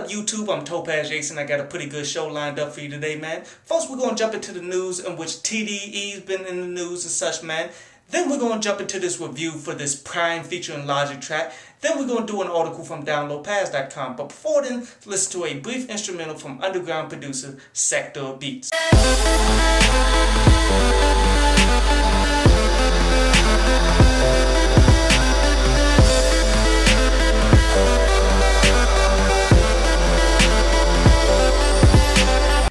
up, YouTube? I'm Topaz Jason. I got a pretty good show lined up for you today, man. First, we're going to jump into the news in which TDE's been in the news and such, man. Then we're going to jump into this review for this PRhyme featuring Logic track. Then we're going to do an article from downloadpass.com. But before then, listen to a brief instrumental from underground producer Sector Beats.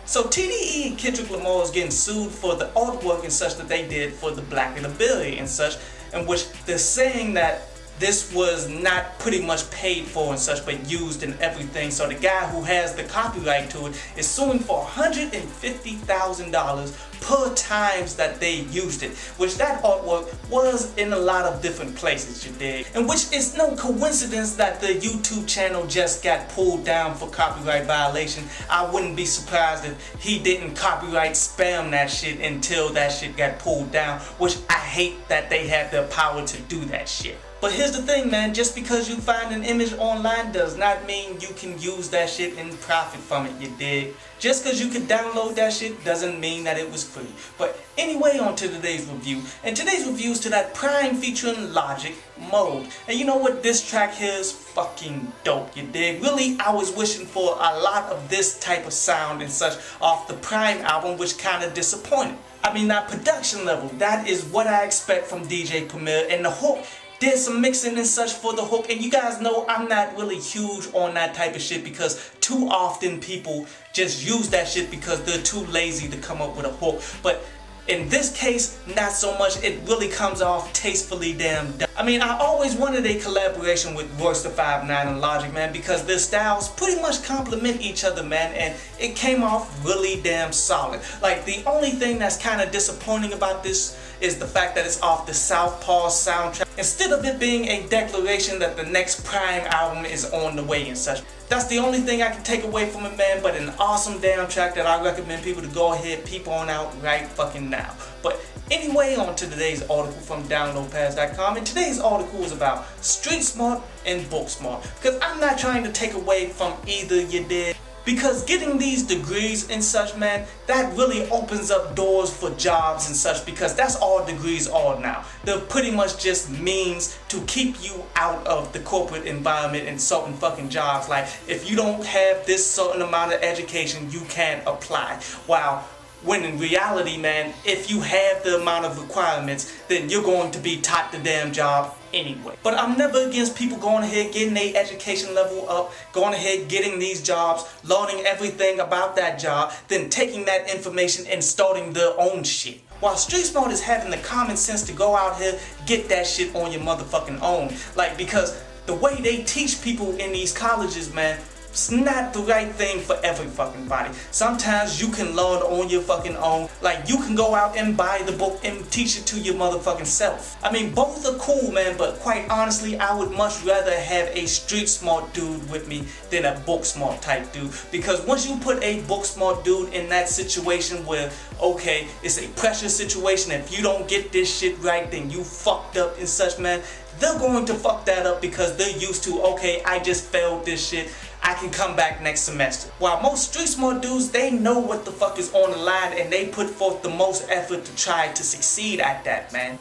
So TDE and Kendrick Lamar is getting sued for the artwork and such that they did for the Black and the Billy and such, in which they're saying that this was not pretty much paid for and such, but used in everything. So the guy who has the copyright to it is suing for $150,000 per times that they used it, which that artwork was in a lot of different places, you dig? And which is no coincidence that the YouTube channel just got pulled down for copyright violation. I wouldn't be surprised if he didn't copyright spam that shit until that shit got pulled down, which I hate that they have the power to do that shit. But here's the thing, man, just because you find an image online does not mean you can use that shit and profit from it, you dig? Just because you can download that shit doesn't mean that it was free. But anyway, on to today's review. And today's review is to that PRhyme featuring Logic Mode. And you know what? This track here is fucking dope, you dig? Really, I was wishing for a lot of this type of sound and such off the PRhyme album, which kind of disappointed. I mean, that production level, that is what I expect from DJ Premier, and the hook. There's some mixing and such for the hook, and you guys know I'm not really huge on that type of shit because too often people just use that shit because they're too lazy to come up with a hook. But in this case, not so much. It really comes off tastefully damn dumb. I mean, I always wanted a collaboration with Royce the 5'9" and Logic, man, because their styles pretty much complement each other, man, and it came off really damn solid. Like, the only thing that's kind of disappointing about this is the fact that it's off the Southpaw soundtrack, instead of it being a declaration that the next PRhyme album is on the way and such. That's the only thing I can take away from it, man, but an awesome damn track that I recommend people to go ahead, peep on out right fucking now. But anyway, on to today's article from downloadpass.com, and today's article is about street smart and book smart, because I'm not trying to take away from either, you did. Because getting these degrees and such, man, that really opens up doors for jobs and such, because that's all degrees are now. They're pretty much just means to keep you out of the corporate environment in certain fucking jobs. Like, if you don't have this certain amount of education, you can't apply. Wow. When in reality, man, if you have the amount of requirements, then you're going to be taught the damn job anyway. But I'm never against people going ahead, getting their education level up, going ahead, getting these jobs, learning everything about that job, then taking that information and starting their own shit. While street smart is having the common sense to go out here, get that shit on your motherfucking own. Like, because the way they teach people in these colleges, man, it's not the right thing for every fucking body. Sometimes you can learn on your fucking own. Like, you can go out and buy the book and teach it to your motherfucking self. I mean, both are cool, man, but quite honestly, I would much rather have a street smart dude with me than a book smart type dude. Because once you put a book smart dude in that situation where, okay, it's a pressure situation, if you don't get this shit right, then you fucked up and such, man, they're going to fuck that up because they're used to, okay, I just failed this shit, I can come back next semester. While most street smart dudes, they know what the fuck is on the line and they put forth the most effort to try to succeed at that, man.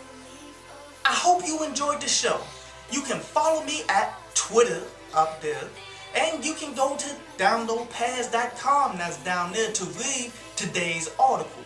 I hope you enjoyed the show. You can follow me at Twitter up there, and you can go to downloadpass.com, that's down there, to read today's article.